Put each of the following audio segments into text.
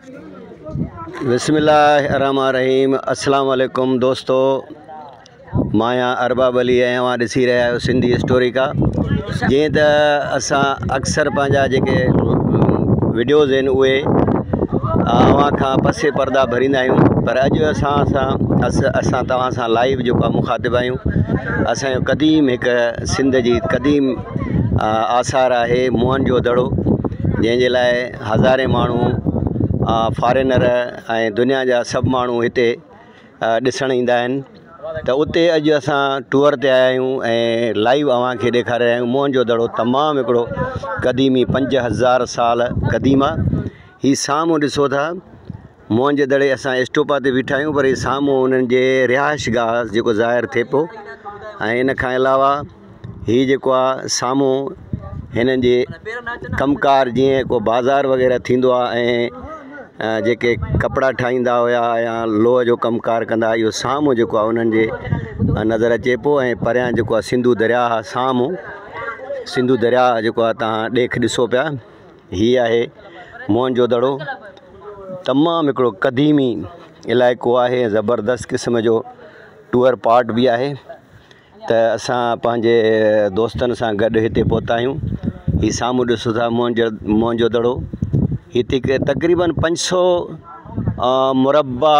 बिस्मिल्लाहिर्रहमानिर्रहीम। अस्सलाम वालेकुम दोस्तों, माया अरबाब अली है। वहाँ ॾिसी रहिया आहियो सिंधी हिस्टोरिका। जीअं त असां अक्सर पंहिंजा जेके वीडियोज़ आहिनि उहे अव्हां खां पसे पर्दा भरींदा आहियूं, पर अॼु असां तव्हां सां लाइव जेको मुखातिब आहियूं। असांजो क़दीम हिकु सिंध जी क़दीम आसार आहे मोहन जो दड़ो, जंहिंजे लाइ हज़ारे माण्हू फॉरेनर ऐं दुनिया जा सभु माण्हू हिते ॾिसण ईंदा आहिनि। त उते अॼु असां टूर ते आया आहियूं ऐं लाइव अव्हांखे ॾेखारे रहिया आहियूं। मोहन जो दड़ो तमामु हिकिड़ो क़दीमी 5000 साल क़दीम आहे। हीअ साम्हूं ॾिसो था, मोहन जे दड़े असां स्टोपा ते बीठा आहियूं, पर हीअ साम्हूं उन्हनि जे रिहाइश गाह जेको ज़ाहिर थिए पियो। ऐं इन खां अलावा हीअ जेको आहे साम्हूं हिननि जे कमकार, जीअं को बाज़ार वग़ैरह थींदो आहे ऐं जेके कपिड़ा ठाहींदा हुआ या लोह जो कमकार कंदा, इहो साम्हूं जेको आहे उन्हनि जे नज़र अचे पियो। ऐं परियां जेको आहे सिंधू दरिया आहे, साम्हूं सिंधू दरिया जेको आहे तव्हां ॾेख ॾिसो पिया। हीअ आहे मोहन जो दड़ो। तमामु हिकिड़ो क़दीमी इलाइक़ो आहे, ज़बरदस्त क़िस्म जो टूअर पार्ट बि आहे। त असां पंहिंजे दोस्तनि सां गॾु हिते पहुता आहियूं। हीअ साम्हूं ॾिसो था मोहन जो दड़ो। हिते तक़रीबन 500 मुरबा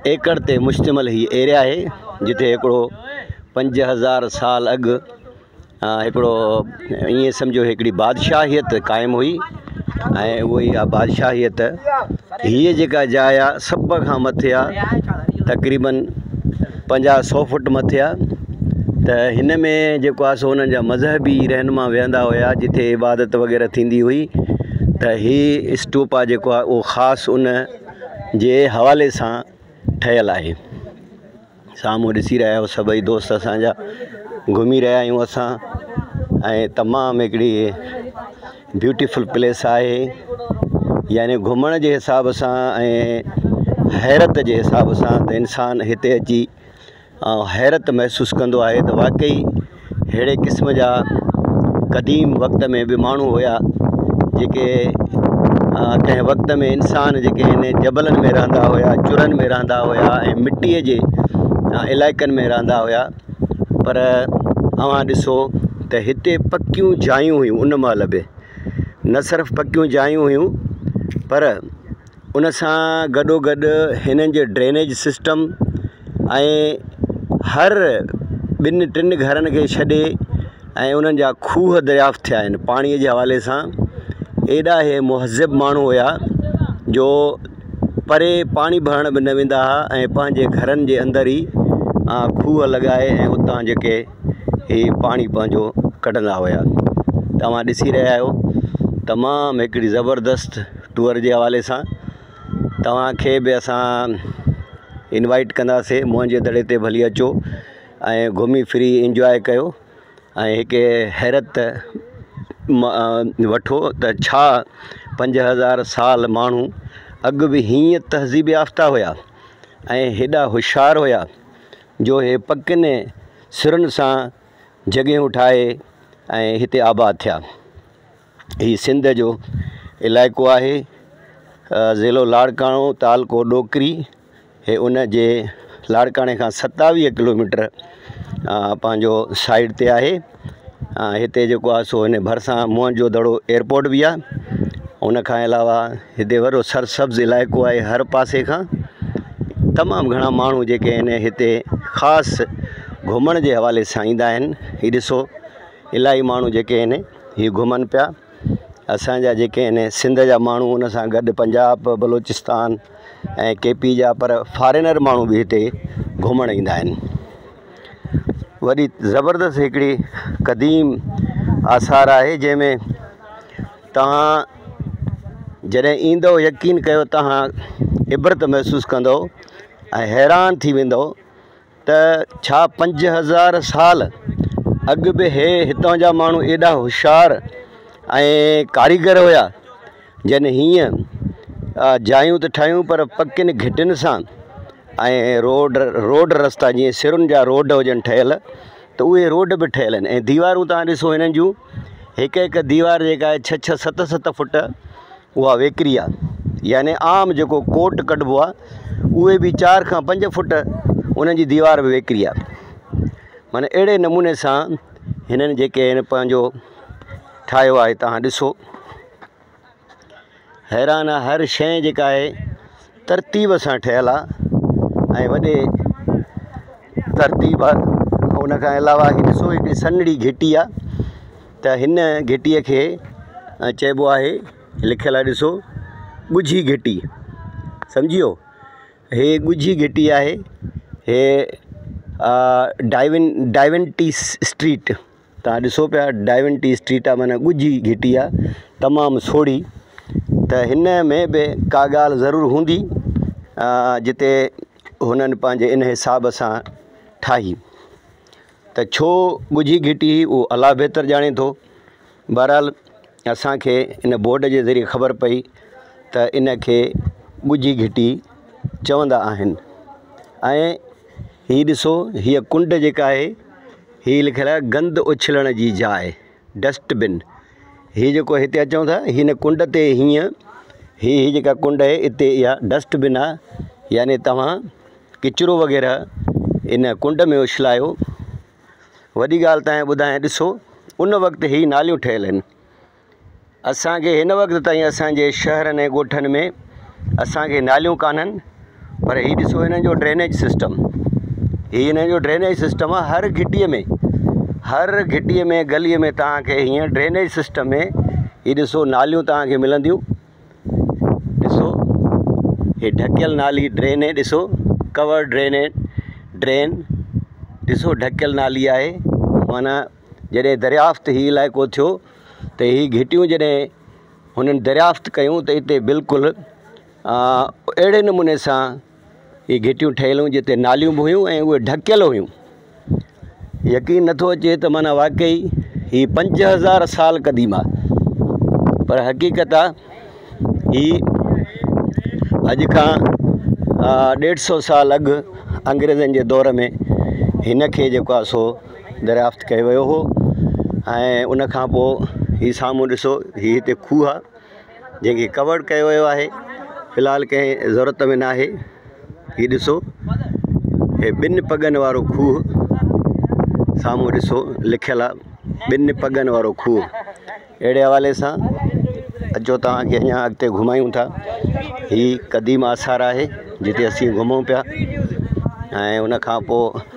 एकड़ ते मुश्तमिल हीअ एरिया आहे, जिते हिकिड़ो 5000 साल अॻु हिकिड़ो ईअं सम्झो हिकिड़ी बादशाहियत क़ाइमु हुई। ऐं उहा आहे बादशाहियत। हीअ जेका जाइ आहे सभ खां मथे आहे, तक़रीबन 50-100 फुट मथे आहे। त हिन में जेको आहे सो हुननि जा मज़हबी रहनुमा वेहंदा हुआ, जिथे इबादत वग़ैरह थींदी हुई। त हीअ स्टूपा जेको आहे उहो ख़ासि उन जे हवाले सां ठहियलु आहे। साम्हूं ॾिसी रहिया आहियो सभई दोस्त असांजा, घुमी रहिया आहियूं असां। ऐं तमामु हिकिड़ी ब्यूटीफुल प्लेस आहे, यानी घुमण जे हिसाब सां ऐं हैरत जे हिसाब सां त इंसानु हिते अची हैरत महसूसु कंदो आहे त वाक़ई अहिड़े क़िस्म जा क़दीम वक़्त में बि माण्हू हुआ, जेके कंहिं वक़्त में इंसान जेके हिन जबलनि में रहंदा हुआ, चुरनि में रहंदा हुआ ऐं मिटीअ जे इलाइक़नि में रहंदा हुआ। पर अव्हां ॾिसो त हिते पकियूं जायूं हुयूं। उन महिल बि न सिर्फ़ु पकियूं जायूं हुयूं, पर उन सां गॾोगॾु हिननि जो ड्रेनेज सिस्टम ऐं हर 2-3 घरनि खे छॾे ऐं उन्हनि जा खूह दरियाफ़्त थिया आहिनि पाणीअ जे हवाले सां। एॾा हे मुहज़िब माण्हू हुआ जो परे पाणी भरण बि न वेंदा हुआ ऐं पंहिंजे घरनि जे अंदरि ई खूह लॻाए ऐं उतां जेके ही पाणी पंहिंजो कढंदा हुआ। तव्हां ॾिसी रहिया आहियो तमामु हिकिड़ी ज़बरदस्त टूअर जे हवाले सां। तव्हांखे बि असां इनवाइट कंदासीं, मोहन जे दड़े ते भली अचो ऐं घुमी फिरी इंजॉय कयो ऐं हिकु हैरत वठो त छा 5000 साल माण्हू अॻु बि हीअं तहज़ीब याफ़्ता हुआ ऐं हेॾा होशियारु हुआ जो हे पकियुनि सिरुनि सां जॻहियूं ठाहे ऐं हिते आबाद थिया। हीअ सिंध जो इलाइक़ो आहे, ज़िलो लाड़काणो, तालको डोकरी। हे उन जे लाड़काणे खां 27 किलोमीटर पंहिंजो साइड ते आहे। हिते जेको आहे सो हिन भरिसां मोहन जो दड़ो एयरपोर्ट बि आहे। उन खां अलावा हिते वॾो सरसब्ज़ इलाइक़ो आहे हर पासे खां। तमामु घणा माण्हू जेके आहिनि हिते ख़ासि घुमण जे हवाले सां ईंदा आहिनि। हीअ ॾिसो इलाही माण्हू जेके आहिनि हीअ घुमनि पिया, असांजा जेके आहिनि सिंध जा माण्हू, उन सां गॾु पंजाब, बलोचिस्तान ऐं KP जा, पर फॉरेनर माण्हू बि हिते घुमण ईंदा आहिनि। वॾी ज़बरदस्त हिकिड़ी क़दीम आसार आहे, जंहिंमें तव्हां जॾहिं ईंदव यकीन कयो तव्हां इबरत महसूसु कंदव ऐं हैरान थी वेंदव त छा 5000 साल अॻु बि हितां जा माण्हू एॾा होशियारु ऐं कारीगर हुआ, जन हीअं जायूं त ठाहियूं पर पकियुनि घिटियुनि सां ऐं रोड रस्ता जीअं सिरुनि जा रोड हुजनि ठहियल, त उहे रोड बि ठहियल आहिनि। ऐं दीवारूं तव्हां ॾिसो हिननि जूं, हिकु हिकु दीवार जेका आहे 6-6, 7-7 फुट उहा वेकिरी आहे। यानी आम जो कोट कढबो आहे उहे भी 4 खां 5 फुट उन जी दीवार में वेकरी आहे। माना अहिड़े नमूने सां हिननि जेके पंहिंजो ठाहियो आहे। तव्हां ॾिसो, हैरान आहे, हर शइ जेका आहे तरतीब सां ठहियल आहे ऐं वॾे तरतीब आहे। उन खां अलावा ही ॾिसो, हिकिड़ी सन्हड़ी घिटी आहे, त हिन घिटीअ खे चइबो आहे, लिखियल आहे ॾिसो, ॻुझी घिटी। सम्झियो, हे ॻुझी घिटी आहे। हे डायविंटी स्ट्रीट, तव्हां ॾिसो पिया, डायविंटी स्ट्रीट आहे, माना ॻुझी घिटी आहे, तमामु सोढ़ी। त हिन में बि का ॻाल्हि ज़रूरु हूंदी जिते हुननि पंहिंजे इन हिसाब सां ठाही। त छो ॻुझी घिटी, उहो अलाह बहितर ॼाणे थो। बहरहाल असांखे इन बोर्ड जे ज़रिए ख़बर पई त इन खे ॻुझी घिटी चवंदा आहिनि। ऐं हीअ ॾिसो, हीअ कुंड जेका आहे, हीअ लिखियल आहे गंद उछलण जी जाइ, डस्टबिन। हीअ जेको हिते अचूं था, हिन कुंड ते हीअं हीअ जेका कुंड आहे, इते इहा डस्टबिन आहे। यानी तव्हां किचिरो वग़ैरह इन कुंड में उछलायो। वॾी ॻाल्हि तव्हां ॿुधायां, ॾिसो, उन वक़्तु ही नालियूं ठहियल आहिनि। असांखे हिन वक़्तु ताईं असांजे शहरनि ऐं ॻोठनि में असांखे नालियूं कान्हनि, पर हीअ ॾिसो हिननि जो ड्रेनेज सिस्टम। हीअ हिननि जो ड्रेनेज सिस्टम आहे। हर घिटीअ में गलीअ में तव्हांखे हीअं ड्रेनेज सिस्टम में हीअ ॾिसो नालियूं तव्हांखे मिलंदियूं। ॾिसो, हे ढकियल नाली ड्रेन आहे, ॾिसो कवर ड्रेन, ॾिसो ढकियल नाली आहे। माना जॾहिं दरियाफ़्त ही इलाइक़ो थियो त ही घिटियूं जॾहिं हुननि दरियाफ़्त कयूं त हिते बिल्कुलु अहिड़े नमूने सां ये घिटियूं ठहियल हुयूं जिते नालियूं बि हुयूं ऐं उहे ढकियल हुयूं। यकीन नथो अचे त माना वाकई ही 5000 साल क़दीम आहे, पर हक़ीक़त आहे ही अॼु खां 150 साल अॻु अंग्रेज़नि जे दौर में हिन खे जेको आहे सो दरियाफ़्त कयो वियो हो। ऐं उन खां पोइ ही साम्हूं ॾिसो, ही हिते खूह आहे जंहिंखे कवर्ड कयो वियो आहे, फ़िलहालु कंहिं ज़रूरत में न आहे। ही ॾिसो, हे 2 पगनि वारो खूह, साम्हूं ॾिसो लिखियल आहे 2 पगनि वारो खूह। अहिड़े हवाले सां अचो तव्हांखे अञा अॻिते घुमायूं था। ही क़दीम आसार आहे जिते असीं घुमूं पिया। ऐं उन खां पोइ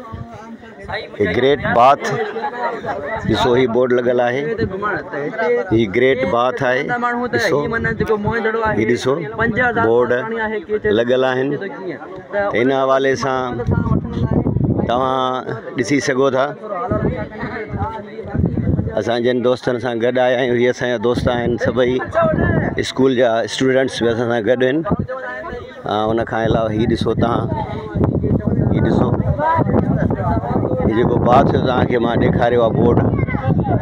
हे ग्रेट बाथ, ॾिसो ही बोर्ड लॻल आहे, ही ग्रेट बाथ आहे। ॾिसो, ही ॾिसो बोर्ड लॻल आहिनि। त इन हवाले सां तव्हां ॾिसी सघो था। असां जिन दोस्तनि सां गॾु आया आहियूं, हीअ असांजा दोस्त आहिनि, सभई स्कूल जा स्टूडेंट्स बि असां सां गॾु आहिनि। उन खां अलावा हीअ ॾिसो तव्हां, हीअ ॾिसो, हीअ जेको बाथ तव्हांखे मां ॾेखारियो आहे बोर्ड,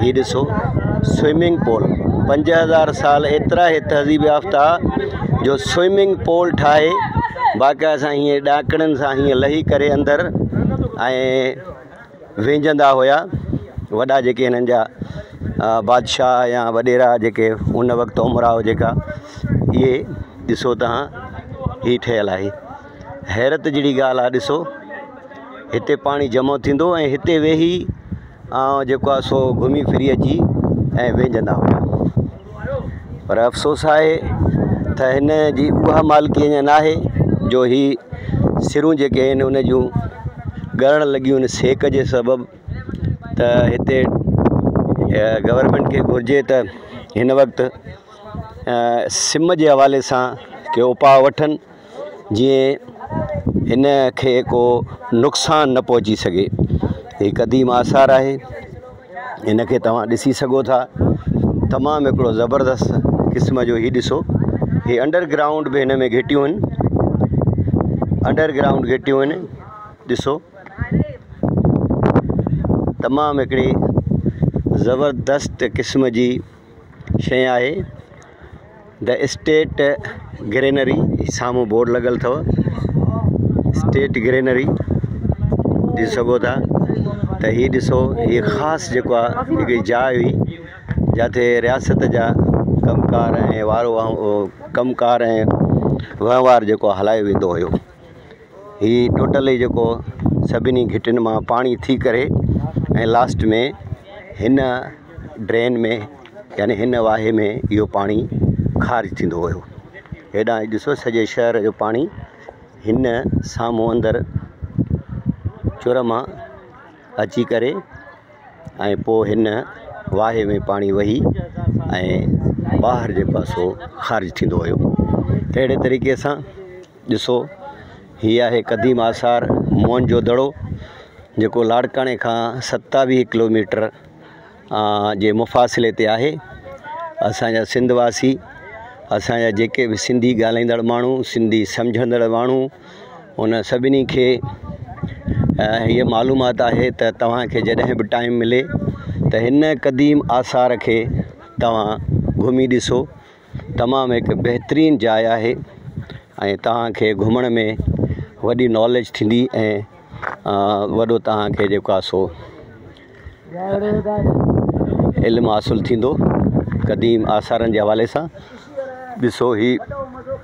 हीअ ॾिसो स्विमिंग पूल। 5000 साल एतिरा हे तहज़ीब याफ़्ता जो स्विमिंग पूल ठाहे बाक़ाइदा सां हीअं ॾाकणनि सां हीअं लही करे अंदरि ऐं विंझंदा हुआ वॾा जेके हिननि जा बादशाह या वॾेरा जेके उन वक़्तु उमराव जेका, इहे ॾिसो तव्हां, ही ठहियल आहे। हैरत जहिड़ी ॻाल्हि आहे। ॾिसो, हिते पाणी जमो थींदो ऐं हिते वेही जेको आहे सो घुमी फिरी अची ऐं विंझंदा हुआ। पर अफ़सोस आहे त हिन जी उहा मालिकी अञा न आहे जो ही सिरूं जेके आहिनि उन जूं ॻरणु लॻियूं आहिनि सेक जे सबबु। त हिते गवर्नमेंट खे घुरिजे त हिन वक़्तु सिम जे हवाले सां के उपाउ वठनि जीअं हिन खे को नुक़सानु न पहुची सघे। ही क़दीम आसार आहे, हिन खे तव्हां ॾिसी सघो था। तमामु हिकिड़ो ज़बरदस्त क़िस्म जो ही ॾिसो, ही अंडरग्राउंड बि हिन में घिटियूं आहिनि, अंडरग्राउंड घिटियूं आहिनि। ॾिसो, तमामु हिकिड़ी ज़बरदस्त क़िस्म जी शइ आहे। द स्टेट ग्रेनरी, साम्हूं बोर्ड लॻल अथव, स्टेट ग्रेनरी ॾिसी सघो था। त हीअ ॾिसो, हीअ ख़ासि जेको आहे हिकिड़ी जाइ हुई जिते रियासत जा कमकार ऐं कमकार ऐं वहिंवार जेको हलायो वेंदो हुयो। ही टोटली जेको सभिनी घिटियुनि मां पाणी थी करे ऐं लास्ट में हिन ड्रेन में यानी हिन वाहे में इहो पाणी ख़ारिज थींदो हुयो। हेॾां ॾिसो सॼे शहर जो पाणी हिन साम्हूं अंदरि चुर मां अची करे ऐं पोइ हिन वाहे में पाणी वही ऐं ॿाहिरि जे पासो ख़ारिज थींदो हुयो। अहिड़े तरीक़े सां ॾिसो हीअ आहे क़दीम आसार मोहन जो दड़ो जेको लाड़काणे खां 27 किलोमीटर जे मुफ़ासिले ते आहे। असांजा सिंधवासी, असांजा जेके बि सिंधी ॻाल्हाईंदड़ माण्हू, सिंधी सम्झंदड़ माण्हू, उन सभिनी खे हीअ मालूमात आहे त तव्हांखे जॾहिं बि टाइम मिले त हिन क़दीम आसार खे तव्हां घुमी ॾिसो। तमामु हिकु बहितरीनु जाइ आहे ऐं तव्हांखे घुमण में वॾी नॉलेज थींदी ऐं वॾो तव्हांखे जेको आहे सो इल्मु हासिलु थींदो क़दीम आसारनि जे हवाले सां। ॾिसो ही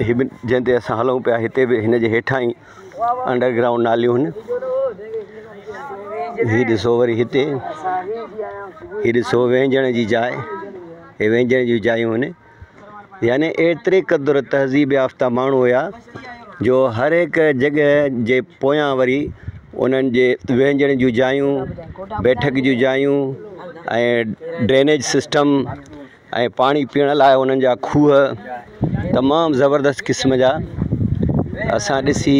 जंहिं ते असां हलूं पिया हिते बि हिन जे हेठां ई अंडरग्राउंड नालियूं आहिनि। हीअ ॾिसो वरी हिते हीअ ॾिसो वेंझण जी जाइ, हे वेंझण जी जायूं आहिनि। यानी एतिरे क़दुरु तहज़ीब याफ़्ता माण्हू हुया जो हर हिकु जॻह जे पोयां वरी उन्हनि जे वेंझण जूं जायूं, बैठक जूं जायूं ऐं ड्रेनेज सिस्टम ऐं पाणी पीअण लाइ उन्हनि जा खूह तमामु ज़बरदस्त क़िस्म जा। असां ॾिसी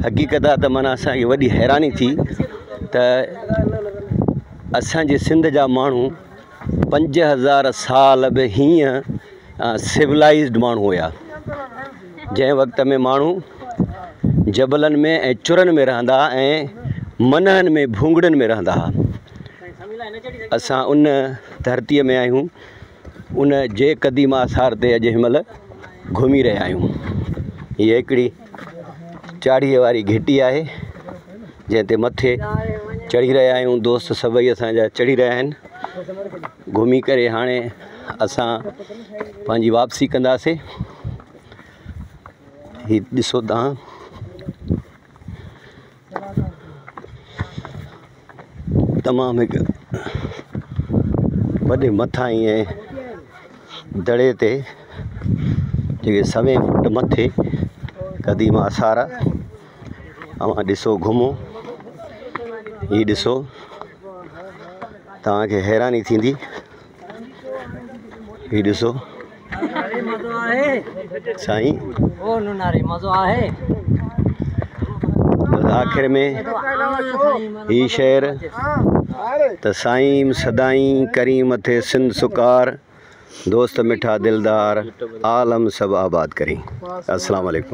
हक़ीक़त आहे त माना असांखे वॾी हैरानी थी त असांजे सिंध जा माण्हू 5000 साल बि हीअं सिविलाइज़्ड माण्हू हुया। जंहिं वक़्त में माण्हू जबलनि में ऐं चुरनि में रहंदा ऐं मनहनि में भूंगड़नि में रहंदा हुआ। असां उन धरतीअ में आहियूं, उन जे क़दीम आसार ते अॼु हिनमहिल घुमी रहिया आहियूं। हीअ हिकिड़ी चाढ़ीअ वारी घिटी आहे जंहिं ते मथे चढ़ी रहिया आहियूं। दोस्त सभई असांजा चढ़ी रहिया आहिनि। घुमी करे हाणे असां पंहिंजी वापसी कंदासीं। हीअ ॾिसो तव्हां तमामु हिकु वॾे मथां ईअं दड़े ते जेके 100 फुट मथे क़दीम आसार आहे। तव्हां ॾिसो घुमो, हीअ ॾिसो तव्हांखे हैरानी थींदी। हीअ ॾिसो साईं, आख़िर में ही शहर त साईं सदाईं करीम थे सिंध सुकार, दोस्त मिठा दिलदार, आलम सब आबाद करी। अस्सलाम वालेकुम।